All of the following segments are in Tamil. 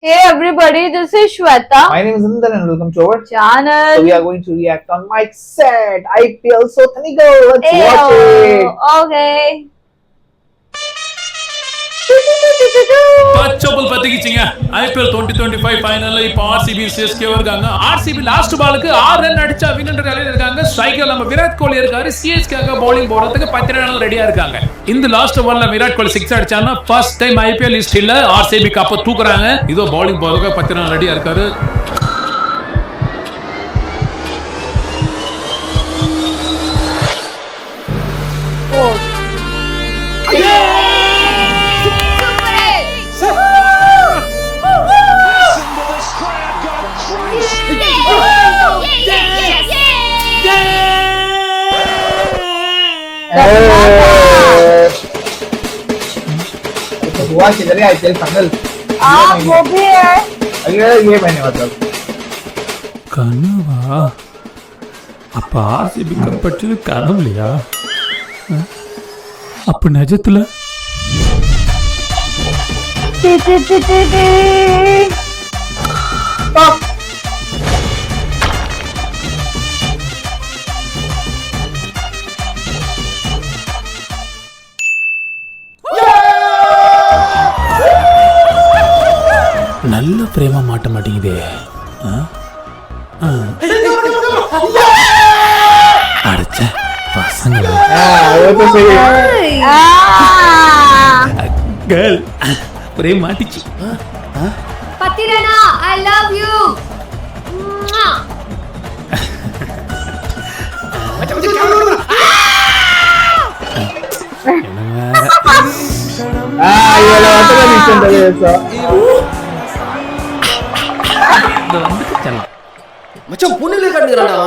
Hey everybody, this is Shweta. My name is Nandan and welcome to our channel. So we are going to react on Mike Set IPL Sotanigo. Let's Ayo. watch it. Okay. பச்சபல் பத்திக்கிச்சிங்க ஐபிஎல் 2025 ஃபைனல்ல இப்போ ஆர்சிபி சிஎஸ்கே இருக்காங்க. ஆர்சிபி லாஸ்ட் பாலுக்கு 6 ரன் அடிச்சா வின்ன்ற நிலையில இருக்காங்க. ஸ்ட்ரைக்கர் நம்ம விராட் கோலி இருக்காரு. சிஎஸ்கேக்கு பவுலிங் போடுறதுக்கு 10 ரன் ரெடியா இருக்காங்க. இந்த லாஸ்ட் பால்ல Virat Kohli 6 அடிச்சானா first time IPL ஹிஸ்டரியில RCB கப்ப தூக்குறாங்க. இதோ பவுலிங் போறதுக்கு 10 ரன் ரெடியா இருக்காரு. हुआ किधर है आईपीएल फाइनल? वो भी है ये महीने मतलब கனவா? அப்ப ஆர்சிபி கப் அடிச்சது கனவுலையா? அப்ப நிஜத்துல நல்ல பிரேமா மாட்ட மாட்டேங்குதே. அடிச்ச பசங்க वो तो सही है. கேர்ள் பிரேம் மாட்டிச்சு. Patirana, I love you. ये वाला तो नहीं चल रहा है ऐसा. இது வந்து செல்லம். மச்சான் பொண்ணுல கண்டுறானே.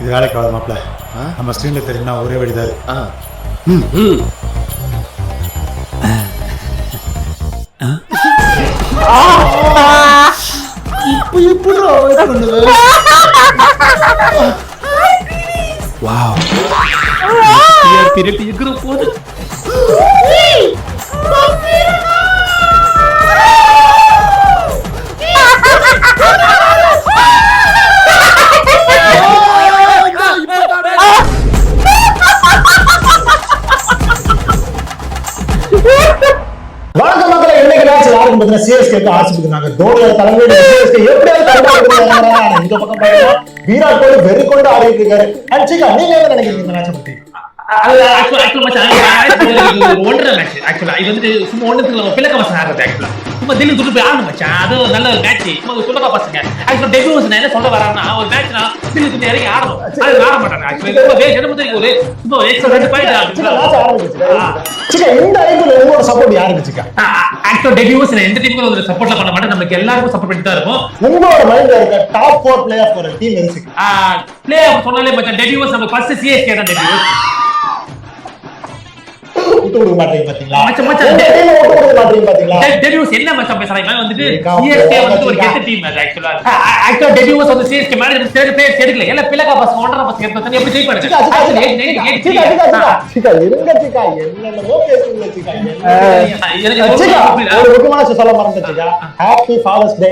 இது வேலைக்கு ஆகாது மாப்ள. நம்ம ஸ்கிரீன்ல தெரியும்னா ஒரே வழிதான். இப்போ எப்படிடா வெயிட் பண்ணுவே? வாவ். யார் பீரியட் இருக்குற போது. வணக்கம் மக்களே, இன்னைக்கு மேட்ச் யாருக்கு பார்த்தீங்கன்னா சிஎஸ்கேக்கு ஆர்சிபிக்கு நாங்க தோனியோட தலைமையில சிஎஸ்கே எப்படியாவது தடுக்கிறாங்க. இந்த பக்கம் பாருங்க, விராட் கோலி வெறி கொண்டு ஆடிட்டு இருக்காரு. அண்ட் சிக்கா, நீங்க என்ன நினைக்கிறீங்க இந்த மேட்சை பத்தி? ஒன்றரை மேட்ச் ஆக்சுவலா இது வந்து சும்மா ஒன்றுக்கு பிளக்க பசங்க ஆடுறது ஆக்சுவலா சும்மா தில்லு துட்டு போய் ஆடணும் மச்சான். அது ஒரு நல்ல ஒரு மேட்ச். சும்மா சொல்லப்பா பசங்க ஆக்சுவலா டெபியூஸ் நான் என்ன சொல்ல வரான்னா ஒரு மேட்ச்னா தில்லு துட்டு இறங்கி ஆடணும். அது ஆட மாட்டாங்க ஆக்சுவலா. இப்போ என்ன முதல்ல ஒரு சும்மா எக்ஸ்ட்ரா 2 பாயிண்ட் சிக்கா, மேட்ச் ஆரம்பிச்சிச்சு. சிக்கா, இந்த ஐபிஎல் உங்களோட சப்போர்ட் யாருக்கு சிக்கா? ஆக்சுவலா டெபியூஸ் நான் எந்த டீமுக்கும் ஒரு சப்போர்ட்ல பண்ண மாட்டேன். நமக்கு எல்லாருக்கும் சப்போர்ட் பண்ணி தான் இருக்கும். உங்களோட மைண்ட்ல இருக்க டாப் 4 பிளே ஆஃப் ஒரு டீம் எது சிக்கா? பிளே ஆஃப் சொன்னாலே மச்சான் டெபியூஸ் நம்ம ஃபர்ஸ்ட் சிஎஸ்கே தான் டெபியூஸ். விட்டு கொடுக்க மாட்டீங்க பாத்தீங்களா? மச்சான் மச்சான் இந்த டீம் விட்டு கொடுக்க மாட்டீங்க பாத்தீங்களா? டெபியூஸ் என்ன மச்சான் பேசுறாங்க வந்துட்டு சிஎஸ்கே வந்து ஒரு கெட்ட டீம் அது ஆக்சுவலா. ஆக்சுவலா டெபியூஸ் வந்து சிஎஸ்கே மேனேஜர் தேர்ட் பிளேயர்ஸ் எடுக்கல. எல்லாம் பிளேகா பசங்க ஒன்றரை பசங்க எடுத்து எப்படி ஜெய் பண்ணுங்க. சிக்கா, இருங்க சிக்கா, என்னென்னமோ பேசுங்க சிக்கா. சிக்கா, ஒரு முக்கியமான விஷயம் சொல்ல மறந்துட்டேன் சிக்கா. ஹாப்பி ஃபாதர்ஸ் டே.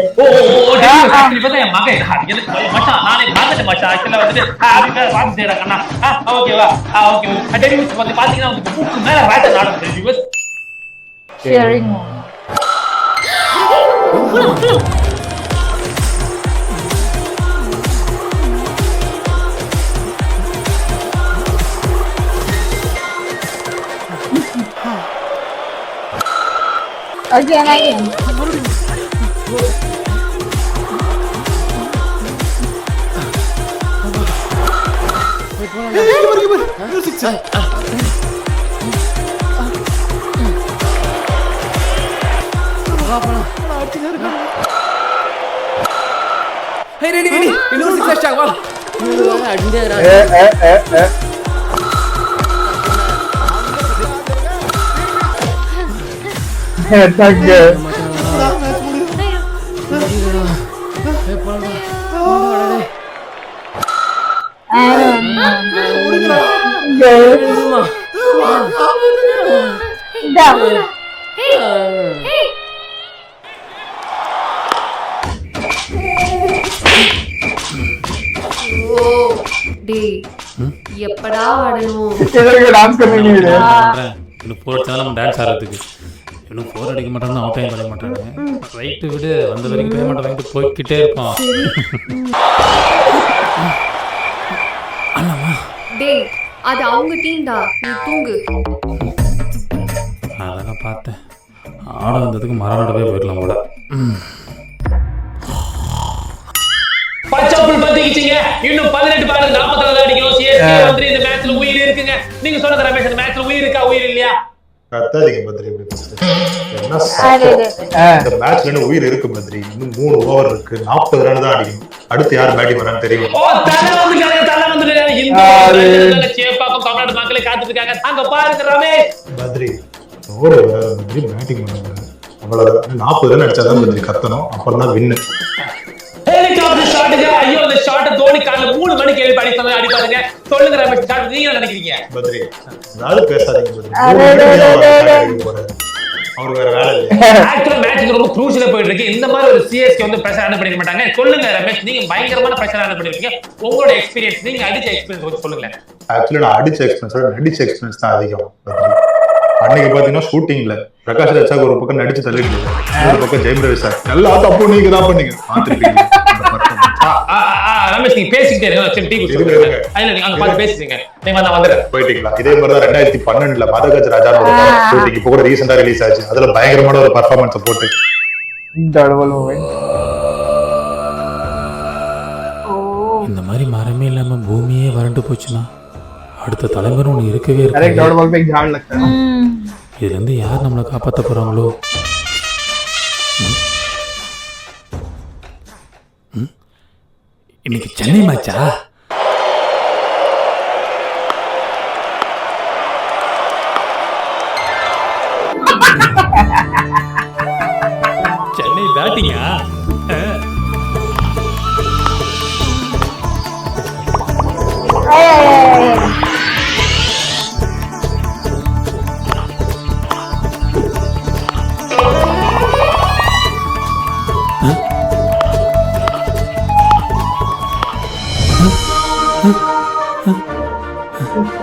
என் மகன் மச்சான் நானே மறந்துட்டேன் மச்சான். ஆக்சுவலா வந்துட்டு பாத்து செய்யறாங்கண்ணா. ஓகேவா? ஓகே. டெபியூஸ் வந்து பாத்தீங்கன்னா வந்து புக்கு மேல ராஜா நாடும் diffuse sharing more. Again. Hey, ready. இன்னொரு 6 அடிச்சா வா. அடிண்டே இருக்கா. Thank you. That Hey, hey. Oh, டேய் எப்படா ஆடணும்? இதற்கு டான்ஸ் करने இன்னும் 4 அடிச்சா நம்ம டான்ஸ் ஆடுறதுக்கு இன்னும் 4 அடிக்க மாட்டாங்க அவுட் டைம் பண்ண மாட்டாங்க ரைட்டு விடு வந்த வரைக்கும் பேமெண்ட் வாங்கிட்டு போய்கிட்டே இருப்பான் டேய் அது அவங்க டீம் டா, நீ தூங்கு. அதெல்லாம் பார்த்தேன் ஆட வந்ததுக்கு மரணோடவே போயிடலாம் போல பச்சப்புல் பத்திக்கிச்சிங்க இன்னும் 18 பாலுக்கு 44 அடிக்கும் சிஎஸ்கே வந்து இந்த மேட்ச்ல உயிர் இருக்குங்க நீங்க சொன்னது ரமேஷ் இந்த மேட்ச்ல உயிர் இருக்கா உயிர் இல்லையா கத்தாதீங்க பத்ரி இப்படி பேசுறது. என்ன அது இந்த மேட்ச்ல என்ன உயிர் இருக்கு பத்ரி இன்னும் 3 ஓவர் இருக்கு 40 ரன் தான் அடிக்கணும் அடுத்து யார் பேட்டிங் வரான்னு தெரியும் ஓ தலை வந்துட்டாங்க இந்த மேட்ச்ல சேப்பாக்கம் தமிழ்நாடு மக்களே காத்துட்டு இருக்காங்க அங்க பாருங்க ரமேஷ் பத்ரி ஓவர் பத்ரி பேட்டிங் பண்ணுவாங்க அவ்வளவுதான் 40 ரன் அடிச்சாதான் பத்ரி கத்தணும் அப்புறம் தான் வின்னு ஹெலிகாப்டர் ஷாட்டுங்க ஐயோ அந்த ஷாட் தோனி காலைல 3 மணிக்கு எழுப்பி அடிப்பாருங்க சொல்லுங்க ரமேஷ் ஷாட் நீங்க என்ன நினைக்கிறீங்க பத்ரி அதாவது பேசாதீங்க பத்ரி அவருக்கு வேற வேலை இல்லையா ஆக்சுவலா மேட்ச் ரொம்ப க்ரூஷியலா போயிட்டு இருக்கு இந்த மாதிரி ஒரு சிஎஸ்கே வந்து பிரஷர் ஹேண்டில் பண்ணிக்க மாட்டாங்க சொல்லுங்க ரமேஷ் நீங்க பயங்கரமான பிரஷர் ஹேண்டில் பண்ணிருக்கீங்க உங்களோட எக்ஸ்பீரியன்ஸ் நீங்க அடிச்ச எக்ஸ்பீரியன்ஸ் சொல்லுங்க ஆக்சுவலி நான் அடிச்ச எக்ஸ்பீரியன்ஸோட நடிச்ச எக்ஸ்பீரியன்ஸ் தான் அதிகம் அன்னைக்கு பாத்தீங்கன்னா ஷூட்டிங்ல பிரகாஷ் ராஜாக்கு ஒரு பக்கம் நடிச்சு தள்ளிட்டு ஒரு பக்கம் ஜெயம் ரவி சார் எல்லா தப்பு நீங்க தான் பண்ணீங்க பாத்துருப்பீங்க ரமேஷ் நீங்க பேசிக்கிட்டே இருங்க டீ குடிச்சுங்க இல்ல நீங்க அங்க பாத்து பேசுறீங்க நீங்க நான் வந்துறேன் போயிட்டீங்களா இதே மாதிரி தான் 2012ல மதகஜ ராஜாவோட ஷூட்டிங் இப்போ கூட ரீசெண்டா ரிலீஸ் ஆச்சு அதுல பயங்கரமான ஒரு பர்ஃபார்மன்ஸ் போட்டு डबल मोमेंट இந்த மாதிரி மரமே இல்லாம பூமியே வறண்டு போச்சுன்னா அடுத்த தலைமுறை ஒன்று இருக்கவே अरे இருக்கு डबल बॉल पे एक झाड़ लगता है இதுல இருந்து யார் நம்மளை காப்பாற்ற போறாங்களோ இன்னைக்கு சென்னை மேட்சா சென்னை பேட்டிங்கா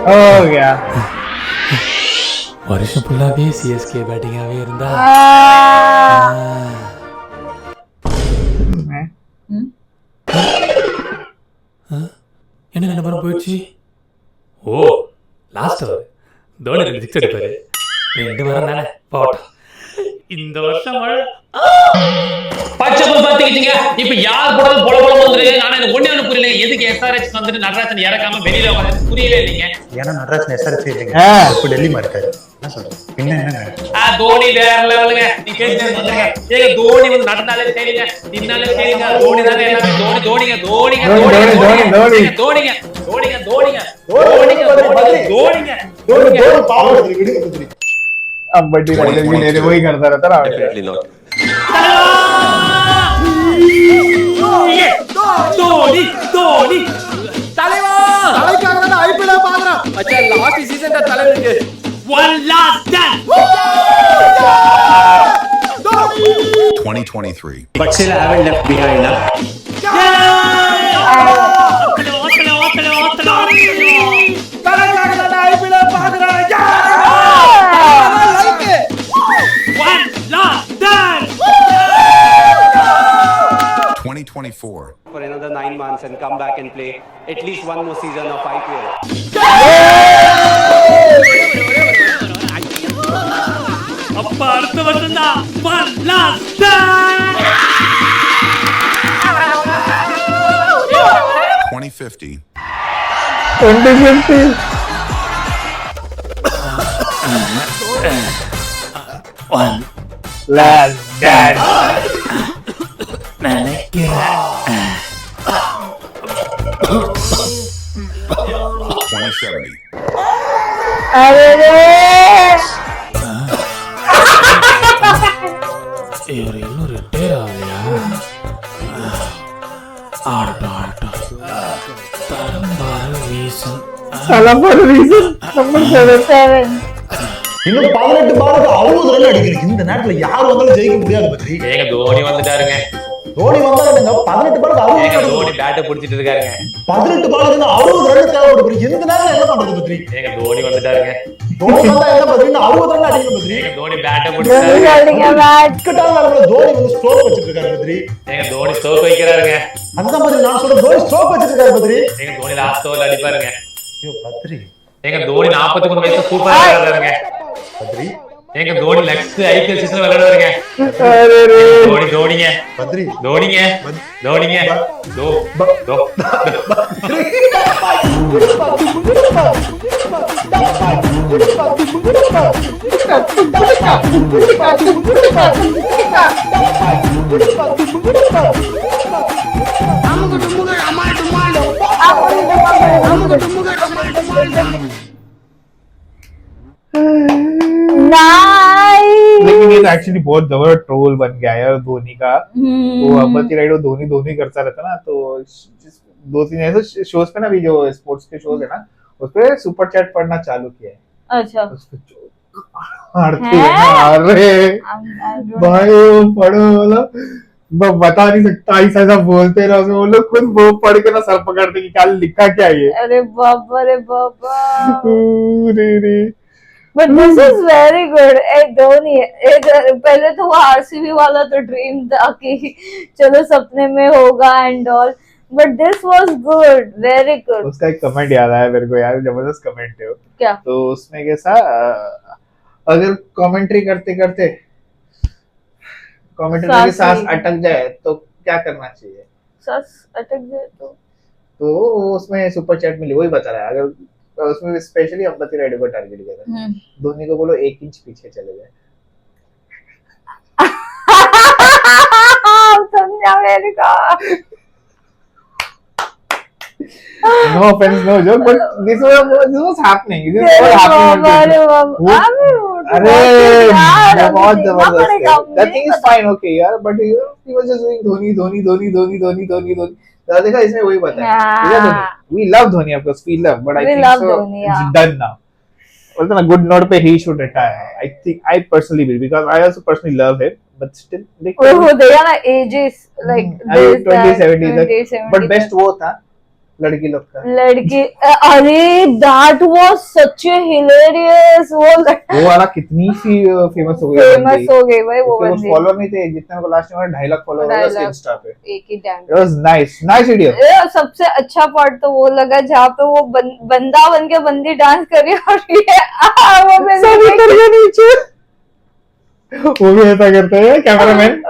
हो गया வருஷம் ஃபுல்லாவே சிஎஸ்கே பேட்டிங்காவே இருந்தா என்ன 2 மரம் போயிடுச்சு ஓ லாஸ்ட் ஓவர் தோனி 2 சிக்ஸ் அடிப்பாரு 2 மரம் தானே போட்டோம் இந்த வருஷம் மழை பச்சப்புல் பத்திக்கிச்சிங்க இப்ப யார் போடாலும் பொல பொல வந்துருக்கு ஆனா எனக்கு ஒண்ணே ஒண்ணு புரியல எதுக்கு எஸ்ஆர்எச் வந்துட்டு நடராஜன் இறக்காம வெளியில வந்து புரியவே இல்லைங்க ஏன்னா நடராஜன் எஸ்ஆர்எச் இல்லைங்க இப்போ டெல்லி மாதிரி இருக்காரு என்ன சொல்றேன் பின்ன என்னங்க தோனி வேற லெவலுங்க நீ பேசிட்டு வந்துருங்க ஏங்க தோனி வந்து நடந்தாலே தெரியுங்க நின்னாலே தெரியுங்க தோனி தானே எல்லாமே தோனிங்க தோனிங்க தோனிங்க தோனிங்க தோனிங்க தோனிங்க தோனிங்க தோனிங்க தோனிங்க தோனி பாவம் விடுங்க பத்ரி अब बड़ी राइडर की नेरे वही करता रहता ना Definitely not. தோனி தோனி தலைவா தலைக்காக தான் ஐபிஎல் பாக்குறோம் மச்சான் லாஸ்ட் சீசன் தான் தலைவருக்கு one last dance 2023. But still I haven't left behind. one last dance 2024. For another 9 months and come back and play at least one more season of IPL. அப்ப அடுத்த வருஷம் தான் one last dance 2050. 2050 one last dance நினைக்கிறேன் 2070. இவர் இன்னும் ரிட்டையர் ஆகலையா ஆடட்டும் ஆடட்டும் தரம்பார வீசன் साला for a reason number 7 இன்னும் 18 பாலுக்கு 60 ரன் அடிக்கிறீங்க. இந்த நேரத்துல யார் வந்தாலும் ஜெயிக்க முடியாது பத்ரி. ஏங்க தோனி வந்துட்டாருங்க. தோனி வந்தா என்னங்க 18 பாலுக்கு 60 ஏங்க ரன். தோனி பேட்டை பிடிச்சிட்டு இருக்காருங்க. 18 பாலுக்கு 60 ரன் தேவைப்படுது. இந்த நேரத்துல என்ன பண்றது பத்ரி? ஏங்க தோனி வந்துட்டாருங்க. தோனி வந்தா என்ன பத்ரி? 60 ரன் அடிக்கணும் பத்ரி. ஏங்க தோனி பேட்டை தோனி பிடிச்சிட்டாருங்க. சொல்றீங்க மேட்ச். இக்கட்டான நேரத்துல தோனி வந்து ஸ்ட்ரோக் வச்சிட்டு இருக்காரு பத்ரி. ஏங்க தோனி ஸ்ட்ரோக் வைக்கிறாருங்க. அதுதான் பத்ரி நான் சொல்றேன். தோனி ஸ்ட்ரோக் வச்சிட்டு இருக்காரு பத்ரி. ஏங்க தோனி லாஸ்ட் ஓவர்ல அடிப்பாருங்க. ஐயோ பத்ரி. ஏங்க தோனி 43 வயசுல சூப்பரா விளையாடுறாருங்க. பத்ரி. ஏங்க தோனி நெக்ஸ்ட் ஐபிஎல் சீசன் விளையாடுவாருங்க. தோனிங்க பத்ரி. தோனிங்க தோனிங்க தோ தோ लेकिन ये एक्चुअली बहुत जबरदस्त ट्रोल बन गया है धोनी का। वो अंबती राइड धोनी धोनी करता रहता ना, तो 2-3 ऐसे शोज पे ना, भी जो स्पोर्ट्स के शोज है ना, उस पे सुपर चैट पढ़ना चालू किया है। अच्छा उस पे जो हारते हैं ना, अरे भाई वो पढ़ो मतलब मैं बता नहीं सकता, ऐसा ऐसा बोलते हैं ना, वो लोग खुद वो पढ़ के ना सर पकड़ते कि क्या लिखा क्या ये। अरे बाबा रे बाबा। रे but this is very good. Dhoni पहले तो वो आरसीबी वाला तो ड्रीम था कि चलो सपने में होगा and all, but this was good, very good. उसका एक कमेंट याद आया मेरे को यार, जबरदस्त कमेंट है वो। क्या? तो उसमें कैसा, अगर कमेंट्री करते करते कमेंट्री की सांस अटक जाए तो क्या करना चाहिए? सांस अटक जाए तो उसमें सुपर चैट में वही बता रहा है, अगर उसमें स्पेशली अंबती राइडर को टारगेट किया था, धोनी को बोलो 1 इंच पीछे चले जाए। समझा मेरे को। No offense, no joke, but this was happening. This is what happened. अरे बहुत जबरदस्त है। That thing is fine, okay यार, but he was just doing Dhoni Dhoni Dhoni Dhoni Dhoni Dhoni Dhoni. देखा इसमें वही बताया। We love Dhoni, of course we love, but I think so it's done now. Also on a good note पे he should retire. I personally believe, because I also personally love him, but still they are na ages like 20-70, but best वो था लड़की लोग का। लड़की, अरे that was such a hilarious वो वाला कितनी सी फेमस हो गई भाई वो बंदी। फॉलोअर नहीं थे जितने को लास्ट में 2.5 लाख फॉलोअर हो गए इंस्टा पे एक ही time. It was nice video. सबसे अच्छा पार्ट तो वो लगा जहाँ पे वो बंदा बन के बंदी डांस कर रही है और ये वो सभी करके नीचे वो भी ऐसा करते हैं cameraman.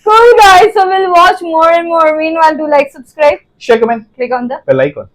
Cool guys, so we'll watch more and more. Meanwhile, do like, subscribe, share, comment, click on the bell icon.